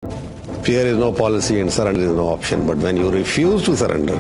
Fear is no policy and surrender is no option. But when you refuse to surrender,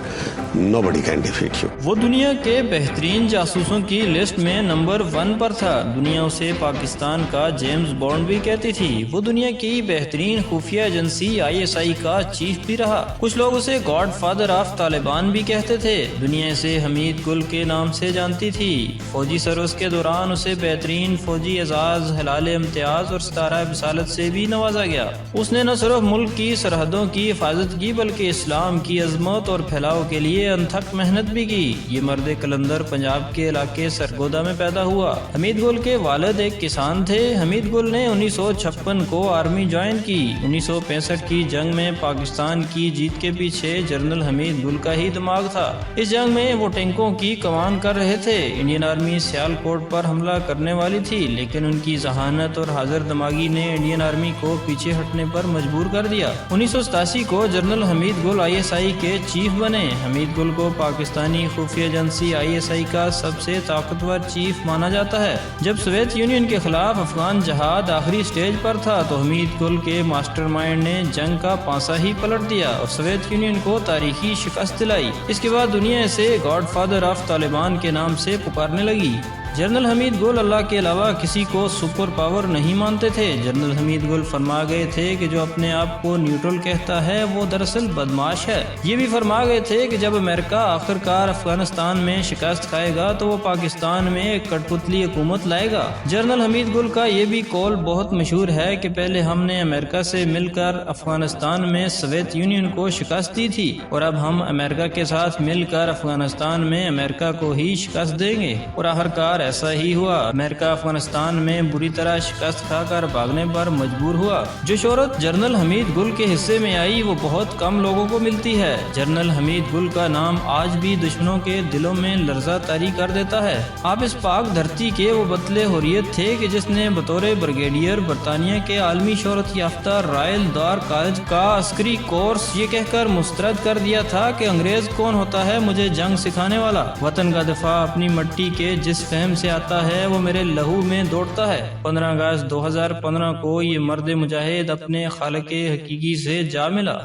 nobody can defeat you. وہ دنیا کے بہترین جاسوسوں کی list میں number 1 پر تھا۔ دنیا اسے پاکستان کا جیمز بانڈ بھی کہتی تھی۔ وہ دنیا کی بہترین خفیہ ایجنسی ISI کا چیف بھی رہا۔ کچھ لوگ اسے گاڈ فادر آف طالبان بھی کہتے تھے۔ دنیا اسے حمید گل کے نام سے جانتی تھی۔ فوجی سروس کے دوران اسے بہترین فوجی اعزاز، ہلال امتیاز اور ستارہ بصالت سے بھی نوازا گیا۔ اس نے نہ صرف ملک کی سرحدوں کی حفاظت کی بلکہ اسلام کی عظمت اور پھیلاؤ کے لیے انتھک محنت بھی کی۔ یہ مرد کلندر پنجاب کے علاقے سرگودا میں پیدا ہوا۔ حمید گل کے والد ایک کسان تھے۔ حمید گل نے 1956 کو آرمی جوائن کی۔ 1965 کی جنگ میں پاکستان کی جیت کے پیچھے جنرل حمید گل کا ہی دماغ تھا۔ اس جنگ میں وہ ٹینکوں کی کمان کر رہے تھے۔ انڈین آرمی سیال کوٹ پر حملہ کرنے والی تھی لیکن ان کی ذہانت اور حاضر دماغی نے انڈین آرمی کو پیچھے ہٹنے پر مجبور کر دیا۔ 1987 کو جنرل حمید گل ISI کے چیف بنے۔ حمید گل کو پاکستانی خفیہ ایجنسی ISI کا سب سے طاقتور چیف مانا جاتا ہے۔ جب سوویت یونین کے خلاف افغان جہاد آخری سٹیج پر تھا تو حمید گل کے ماسٹر مائنڈ نے جنگ کا پانسا ہی پلٹ دیا اور سوویت یونین کو تاریخی شکست دلائی۔ اس کے بعد دنیا اسے گاڈ فادر آف طالبان کے نام سے پکارنے لگی۔ جنرل حمید گل اللہ کے علاوہ کسی کو سپر پاور نہیں مانتے تھے۔ جنرل حمید گل فرما گئے تھے کہ جو اپنے آپ کو نیوٹرل کہتا ہے وہ دراصل بدماش ہے۔ یہ بھی فرما گئے تھے کہ جب امریکہ آخرکار افغانستان میں شکست کھائے گا تو وہ پاکستان میں ایک کٹ پتلی حکومت لائے گا۔ جنرل حمید گل کا یہ بھی قول بہت مشہور ہے کہ پہلے ہم نے امریکہ سے مل کر افغانستان میں سوویت یونین کو شکست دی تھی اور اب ہم امریکہ کے ساتھ مل کر افغانستان میں امریکہ کو ہی شکست دیں گے، اور آخرکار ایسا ہی ہوا۔ امریکہ افغانستان میں بری طرح شکست کھا کر بھاگنے پر مجبور ہوا۔ جو شہرت جنرل حمید گل کے حصے میں آئی وہ بہت کم لوگوں کو ملتی ہے۔ جنرل حمید گل کا نام آج بھی دشمنوں کے دلوں میں لرزہ طاری کر دیتا ہے۔ آپ اس پاک دھرتی کے وہ بطلے حریت تھے کہ جس نے بطور بریگیڈیئر برطانیہ کے عالمی شہرت یافتہ رائل دار کالج کا عسکری کورس یہ کہہ کر مسترد کر دیا تھا کہ انگریز کون ہوتا ہے مجھے جنگ سکھانے والا۔ وطن کا دفاع اپنی مٹی کے جس فہم سے آتا ہے وہ میرے لہو میں دوڑتا ہے۔ 15 اگست 2015 کو یہ مرد مجاہد اپنے خالق حقیقی سے جا ملا۔